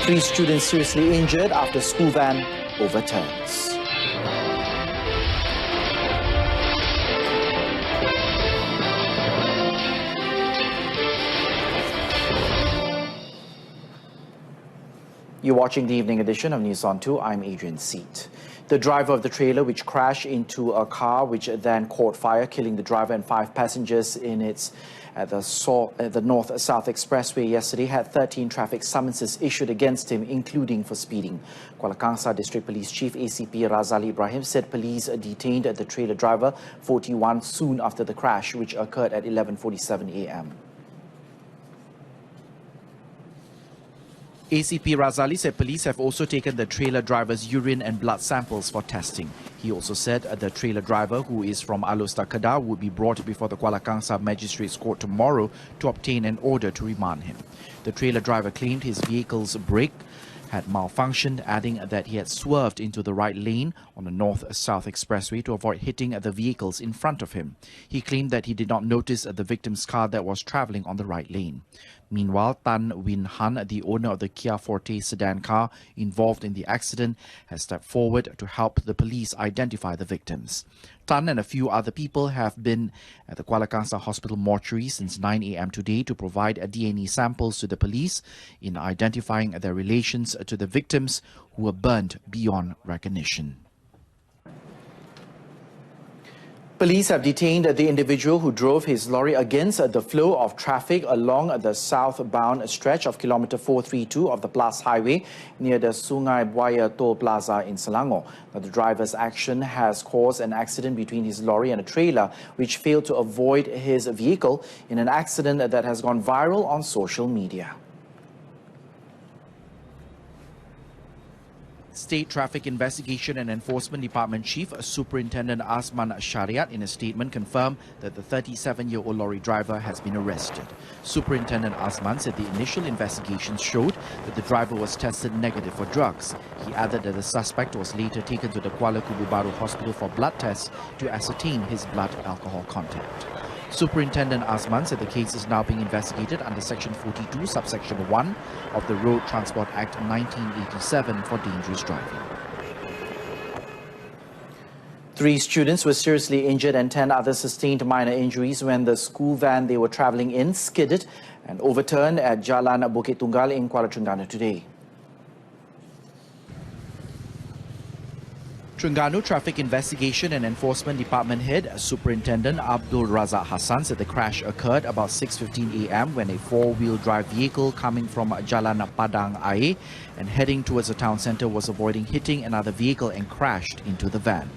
3 students seriously injured after school van overturns. You're watching the evening edition of News on 2. I'm Adrian Seat. The driver of the trailer which crashed into a car which then caught fire, killing the driver and 5 passengers in its at the North-South Expressway yesterday, had 13 traffic summonses issued against him, including for speeding. Kuala Kangsar District Police Chief ACP Razali Ibrahim said police detained the trailer driver, 41, soon after the crash, which occurred at 11:47 a.m. ACP Razali said police have also taken the trailer driver's urine and blood samples for testing. He also said the trailer driver, who is from Alor Kedah, would be brought before the Kuala Kangsar Magistrates Court tomorrow to obtain an order to remand him. The trailer driver claimed his vehicle's brake had malfunctioned, adding that he had swerved into the right lane on the North-South Expressway to avoid hitting the vehicles in front of him. He claimed that he did not notice the victim's car that was travelling on the right lane. Meanwhile, Tan Win Han, the owner of the Kia Forte sedan car involved in the accident, has stepped forward to help the police identify the victims. Tan and a few other people have been at the Kuala Kangsar Hospital mortuary since 9 a.m. today to provide DNA samples to the police in identifying their relations to the victims who were burnt beyond recognition. Police have detained the individual who drove his lorry against the flow of traffic along the southbound stretch of kilometre 432 of the Plus Highway near the Sungai Buaya Toll Plaza in Selangor. Now, the driver's action has caused an accident between his lorry and a trailer, which failed to avoid his vehicle in an accident that has gone viral on social media. State Traffic Investigation and Enforcement Department Chief Superintendent Asman Shariat in a statement confirmed that the 37-year-old lorry driver has been arrested. Superintendent Asman said the initial investigations showed that the driver was tested negative for drugs. He added that the suspect was later taken to the Kuala Kubu Baru Hospital for blood tests to ascertain his blood alcohol content. Superintendent Asman said the case is now being investigated under Section 42, subsection 1 of the Road Transport Act 1987 for dangerous driving. 3 students were seriously injured and 10 others sustained minor injuries when the school van they were travelling in skidded and overturned at Jalan Bukit Tunggal in Kuala Terengganu today. Terengganu Traffic Investigation and Enforcement Department Head Superintendent Abdul Razak Hassan said the crash occurred about 6:15 a.m. when a 4-wheel drive vehicle coming from Jalan Padang Air and heading towards the town centre was avoiding hitting another vehicle and crashed into the van.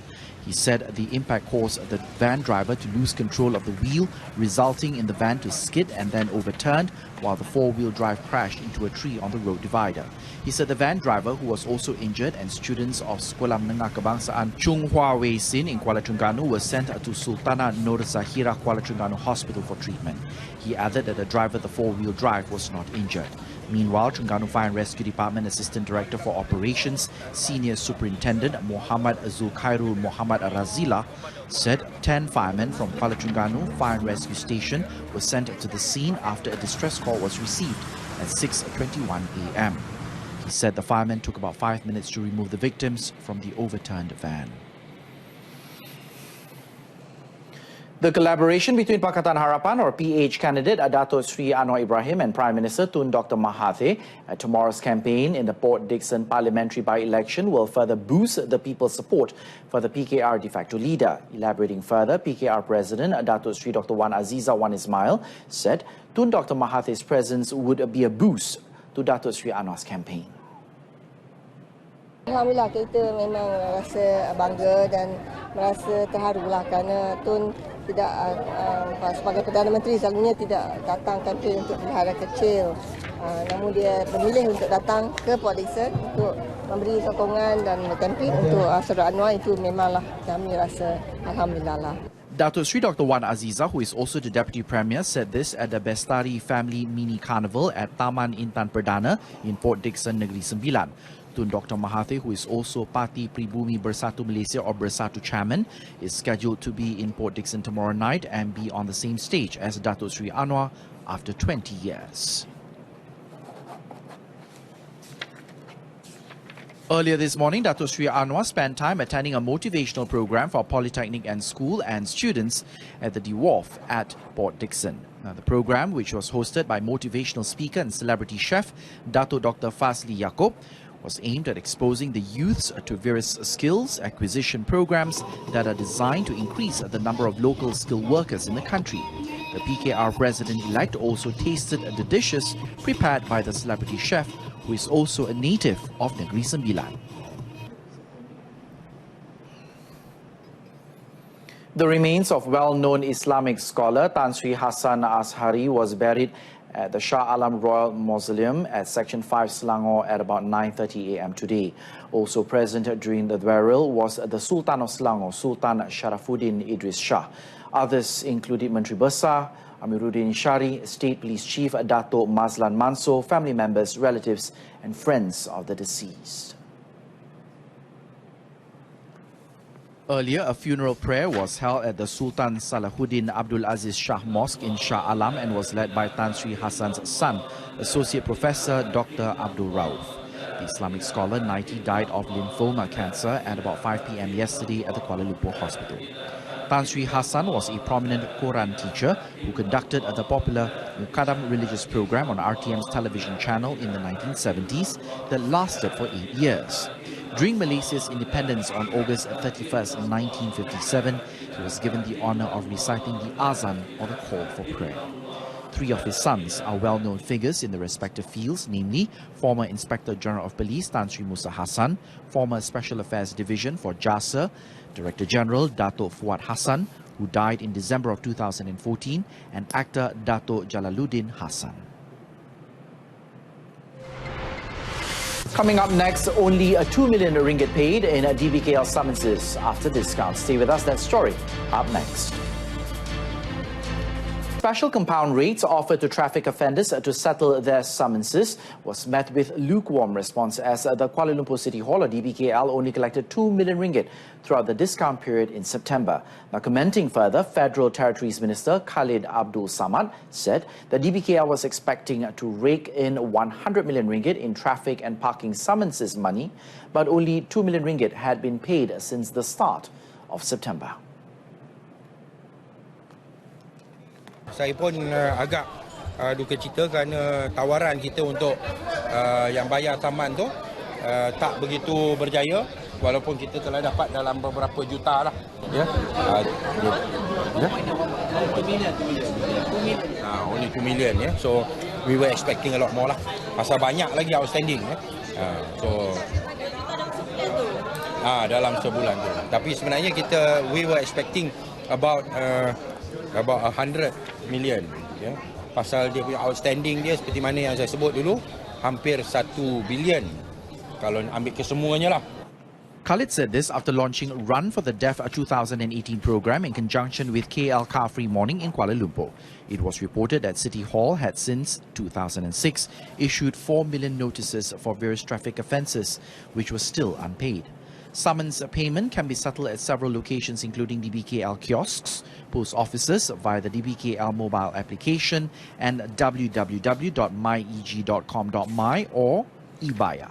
He said the impact caused the van driver to lose control of the wheel, resulting in the van to skid and then overturned, while the 4-wheel drive crashed into a tree on the road divider. He said the van driver, who was also injured, and students of Sekolah Menengah Kebangsaan Chung Hua Wei Sin in Kuala Terengganu were sent to Sultanah Nur Zahirah Kuala Terengganu Hospital for treatment. He added that the driver of the 4-wheel drive was not injured. Meanwhile, Terengganu Fire and Rescue Department Assistant Director for Operations, Senior Superintendent Muhammad Zulkhairul Muhammad Razila said 10 firemen from Kuala Terengganu Fire and Rescue Station were sent to the scene after a distress call was received at 6:21 a.m. He said the firemen took about 5 minutes to remove the victims from the overturned van. The collaboration between Pakatan Harapan or PH candidate Dato' Sri Anwar Ibrahim and Prime Minister Tun Dr. Mahathir at tomorrow's campaign in the Port Dickson parliamentary by-election will further boost the people's support for the PKR de facto leader. Elaborating further, PKR President Dato' Sri Dr. Wan Azizah Wan Ismail said Tun Dr. Mahathir's presence would be a boost to Dato' Sri Anwar's campaign. Alhamdulillah, kita memang rasa bangga dan merasa terharulah kerana Tun tidak sebagai Perdana Menteri selalunya tidak datang kempen untuk perhara kecil. Namun dia memilih untuk datang ke Port Dickson untuk memberi sokongan dan kempen untuk Saudara Anwar. Itu memanglah kami rasa alhamdulillah lah. Dato' Sri Dr. Wan Azizah, who is also the Deputy Premier, said this at the Bestari Family Mini Carnival at Taman Intan Perdana in Port Dickson, Negeri Sembilan. Tun Dr. Mahathir, who is also Parti Pribumi Bersatu Malaysia or Bersatu Chairman, is scheduled to be in Port Dickson tomorrow night and be on the same stage as Dato' Sri Anwar after 20 years. Earlier this morning, Dato Sri Anwar spent time attending a motivational program for Polytechnic and School and students at the De Wharf at Port Dickson. Now, the program, which was hosted by motivational speaker and celebrity chef Dato Dr. Fazli Yaakob, was aimed at exposing the youths to various skills acquisition programs that are designed to increase the number of local skilled workers in the country. The PKR president-elect also tasted the dishes prepared by the celebrity chef, who is also a native of Negeri Sembilan. The remains of well-known Islamic scholar Tan Sri Hassan Ashari was buried at the Shah Alam Royal Mausoleum at Section 5 Selangor at about 9:30 a.m. today. Also present during the burial was the Sultan of Selangor, Sultan Sharafuddin Idris Shah. Others included Menteri Besar Amiruddin Shari, State Police Chief Dato Mazlan Mansor, family members, relatives and friends of the deceased. Earlier, a funeral prayer was held at the Sultan Salahuddin Abdul Aziz Shah Mosque in Shah Alam and was led by Tan Sri Hassan's son, Associate Professor Dr. Abdul Rauf. The Islamic scholar, 90, died of lymphoma cancer at about 5 p.m. yesterday at the Kuala Lumpur Hospital. Tan Sri Hassan was a prominent Quran teacher who conducted the popular Muqaddam religious program on RTM's television channel in the 1970s that lasted for 8 years. During Malaysia's independence on August 31st, 1957, he was given the honour of reciting the Azan, or the call for prayer. 3 of his sons are well-known figures in their respective fields, namely former Inspector General of Police Tan Sri Musa Hassan, former Special Affairs Division for JASA, Director General Dato Fuad Hassan, who died in December of 2014, and actor Dato Jalaluddin Hassan. Coming up next, only 2 million ringgit paid in DBKL summonses after discount. Stay with us, that story up next. Special compound rates offered to traffic offenders to settle their summonses was met with lukewarm response as the Kuala Lumpur City Hall, or DBKL, only collected 2 million ringgit throughout the discount period in September. Now, commenting further, Federal Territories Minister Khalid Abdul Samad said that DBKL was expecting to rake in 100 million ringgit in traffic and parking summonses money, but only 2 million ringgit had been paid since the start of September. Saya pun agak duka cita kerana tawaran kita untuk yang bayar saman tu tak begitu berjaya, walaupun kita telah dapat dalam beberapa juta lah. Ya. Only 2 million ya. So we were expecting a lot more lah. Pasal banyak lagi outstanding ya. Dalam sebulan tu. Tapi sebenarnya we were expecting about 100 million ya. Pasal dia punya outstanding dia seperti mana yang saya sebut dulu, hampir 1 billion kalau ambil kesemuanya lah. Khalid said this after launching Run for the Deaf 2018 program in conjunction with KL Car Free Morning in Kuala Lumpur. It was reported that City Hall had since 2006 issued 4 million notices for various traffic offences, which were still unpaid. Summons payment can be settled at several locations including DBKL kiosks, post offices via the DBKL mobile application and www.myeg.com.my or eBaya.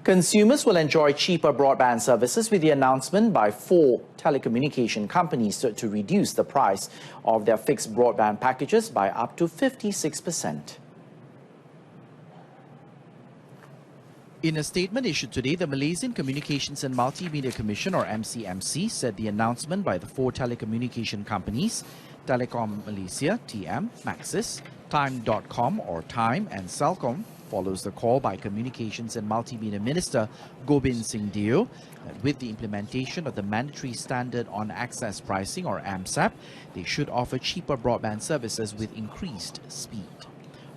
Consumers will enjoy cheaper broadband services with the announcement by 4 telecommunication companies to reduce the price of their fixed broadband packages by up to 56%. In a statement issued today, the Malaysian Communications and Multimedia Commission, or MCMC, said the announcement by the 4 telecommunication companies, Telekom Malaysia, TM, Maxis, Time.com, or Time, and Celcom, follows the call by Communications and Multimedia Minister Gobind Singh Deo that with the implementation of the Mandatory Standard on Access Pricing, or AMSAP, they should offer cheaper broadband services with increased speed.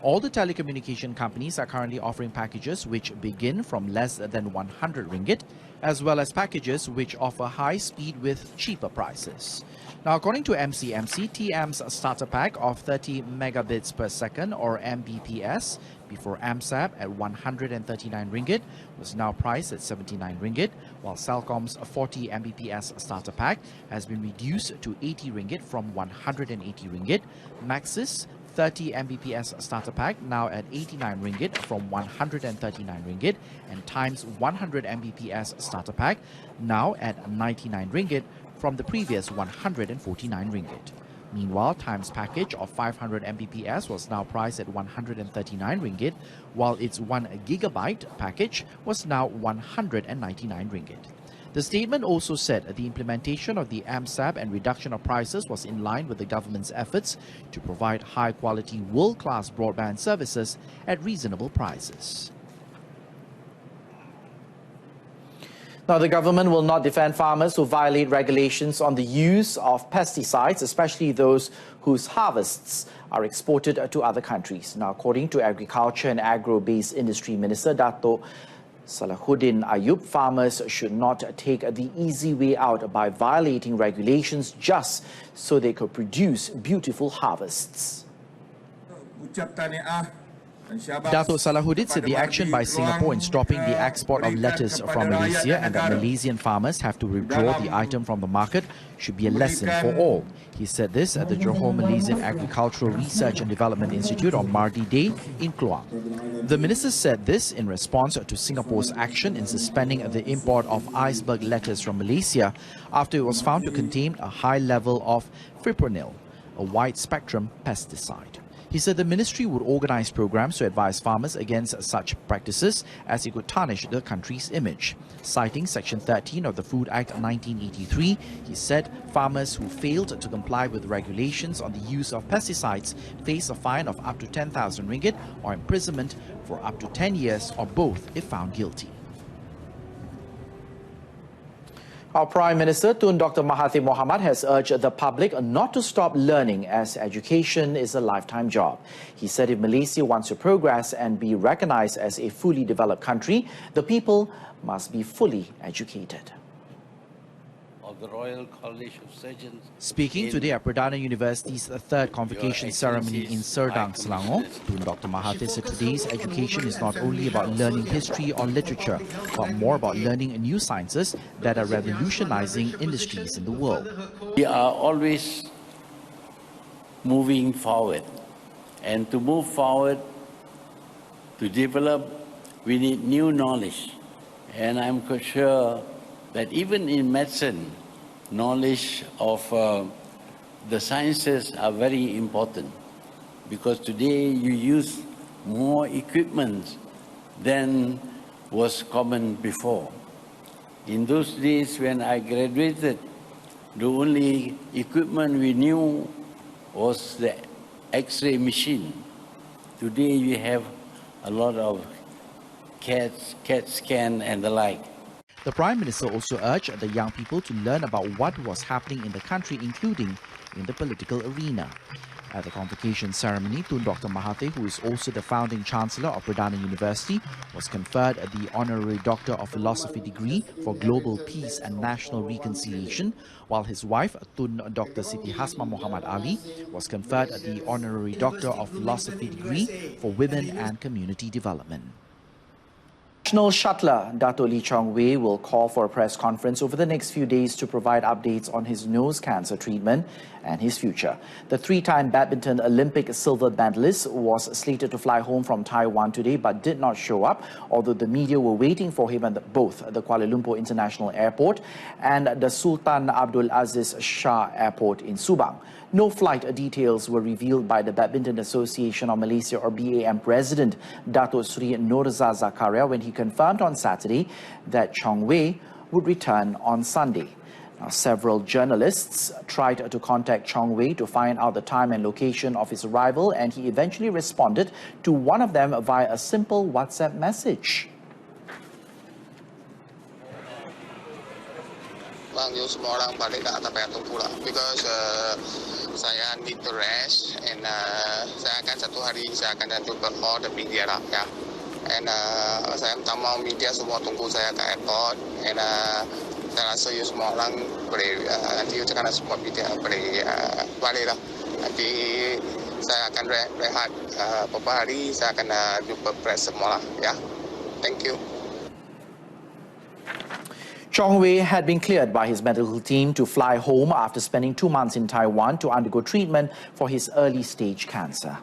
All the telecommunication companies are currently offering packages which begin from less than 100 ringgit, as well as packages which offer high speed with cheaper prices. Now, according to MCMC, TM's starter pack of 30 megabits per second, or Mbps, before AMSAP at 139 ringgit was now priced at 79 ringgit, while Celcom's 40 Mbps starter pack has been reduced to 80 ringgit from 180 ringgit. Maxis 30 Mbps starter pack now at 89 ringgit from 139 ringgit, and Times 100 Mbps starter pack now at 99 ringgit from the previous 149 ringgit. Meanwhile, Times package of 500 Mbps was now priced at 139 ringgit, while its 1 gigabyte package was now 199 ringgit. The statement also said the implementation of the AMSAB and reduction of prices was in line with the government's efforts to provide high-quality, world-class broadband services at reasonable prices. Now, the government will not defend farmers who violate regulations on the use of pesticides, especially those whose harvests are exported to other countries. Now, according to Agriculture and Agro-Based Industry Minister Dato' Salahuddin Ayub, farmers should not take the easy way out by violating regulations just so they could produce beautiful harvests. Dato' Salahuddin said the action by Singapore in stopping the export of lettuce from Malaysia and that Malaysian farmers have to withdraw the item from the market should be a lesson for all. He said this at the Johor Malaysian Agricultural Research and Development Institute on Mardi Day in Kluang. The minister said this in response to Singapore's action in suspending the import of iceberg lettuce from Malaysia after it was found to contain a high level of fipronil, a wide-spectrum pesticide. He said the ministry would organize programs to advise farmers against such practices as it could tarnish the country's image. Citing Section 13 of the Food Act 1983, he said farmers who failed to comply with regulations on the use of pesticides face a fine of up to 10,000 ringgit or imprisonment for up to 10 years or both if found guilty. Our Prime Minister Tun Dr. Mahathir Mohamad has urged the public not to stop learning as education is a lifetime job. He said if Malaysia wants to progress and be recognized as a fully developed country, the people must be fully educated. Of the Royal College of Surgeons. Speaking today at Perdana University's third convocation ceremony in Serdang, Selangor, Tun Dr. Mahathir said today's education is not only about learning history or literature, but more about learning new sciences that are revolutionizing industries in the world. We are always moving forward, and to move forward, to develop, we need new knowledge, and I'm quite sure that even in medicine, knowledge of the sciences are very important, because today you use more equipment than was common before. In those days when I graduated, the only equipment we knew was the X-ray machine. Today we have a lot of CAT scan and the like. The Prime Minister also urged the young people to learn about what was happening in the country, including in the political arena. At the convocation ceremony, Tun Dr. Mahathir, who is also the founding Chancellor of Perdana University, was conferred the Honorary Doctor of Philosophy degree for Global Peace and National Reconciliation, while his wife, Tun Dr. Siti Hasma Muhammad Ali, was conferred the Honorary Doctor of Philosophy degree for Women and Community Development. National shuttler Dato' Lee Chong Wei will call for a press conference over the next few days to provide updates on his nose cancer treatment and his future. The three-time badminton Olympic silver medalist was slated to fly home from Taiwan today but did not show up, although the media were waiting for him at both the Kuala Lumpur International Airport and the Sultan Abdul Aziz Shah Airport in Subang. No flight details were revealed by the Badminton Association of Malaysia or BAM President Dato' Sri Nurza Zakaria when he confirmed on Saturday that Chong Wei would return on Sunday. Now, several journalists tried to contact Chong Wei to find out the time and location of his arrival, and he eventually responded to one of them via a simple WhatsApp message. Bang, you semua orang balik ke atas payah tunggu lah, because saya need to rest, and saya akan satu hari saya akan jumpa all the media lah, ya. And saya minta maaf media semua tunggu saya ke airport, and saya rasa you semua orang boleh nanti you cakap semua media boleh balik lah. Nanti saya akan rehat beberapa hari, saya akan jumpa press semua lah, ya. Thank you. Chong Wei had been cleared by his medical team to fly home after spending 2 months in Taiwan to undergo treatment for his early-stage cancer.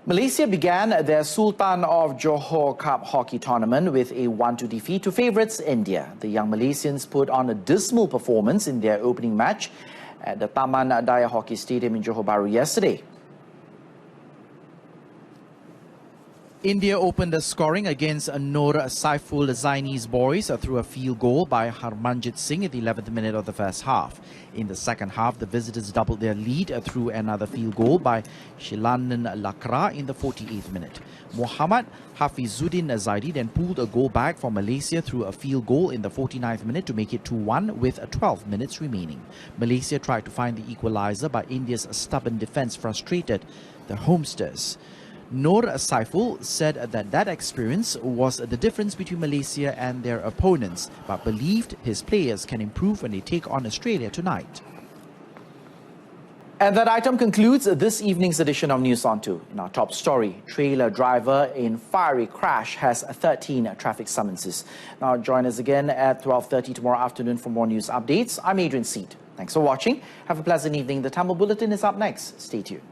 Malaysia began their Sultan of Johor Cup hockey tournament with a 1-2 defeat to favourites India. The young Malaysians put on a dismal performance in their opening match at the Taman Daya Hockey Stadium in Johor Bahru yesterday. India opened the scoring against Noor Saiful Zaini's boys through a field goal by Harmanjit Singh at the 11th minute of the first half. In the second half, the visitors doubled their lead through another field goal by Shilanan Lakra in the 48th minute. Muhammad Hafizuddin Zaidi then pulled a goal back for Malaysia through a field goal in the 49th minute to make it 2-1 with 12 minutes remaining. Malaysia tried to find the equaliser, but India's stubborn defence frustrated the homesters. Noor Saiful said that experience was the difference between Malaysia and their opponents, but believed his players can improve when they take on Australia tonight. And that item concludes this evening's edition of News on 2. In our top story, trailer driver in fiery crash has 13 traffic summonses. Now join us again at 12:30 tomorrow afternoon for more news updates. I'm Adrian Seat. Thanks for watching. Have a pleasant evening. The Tamil Bulletin is up next. Stay tuned.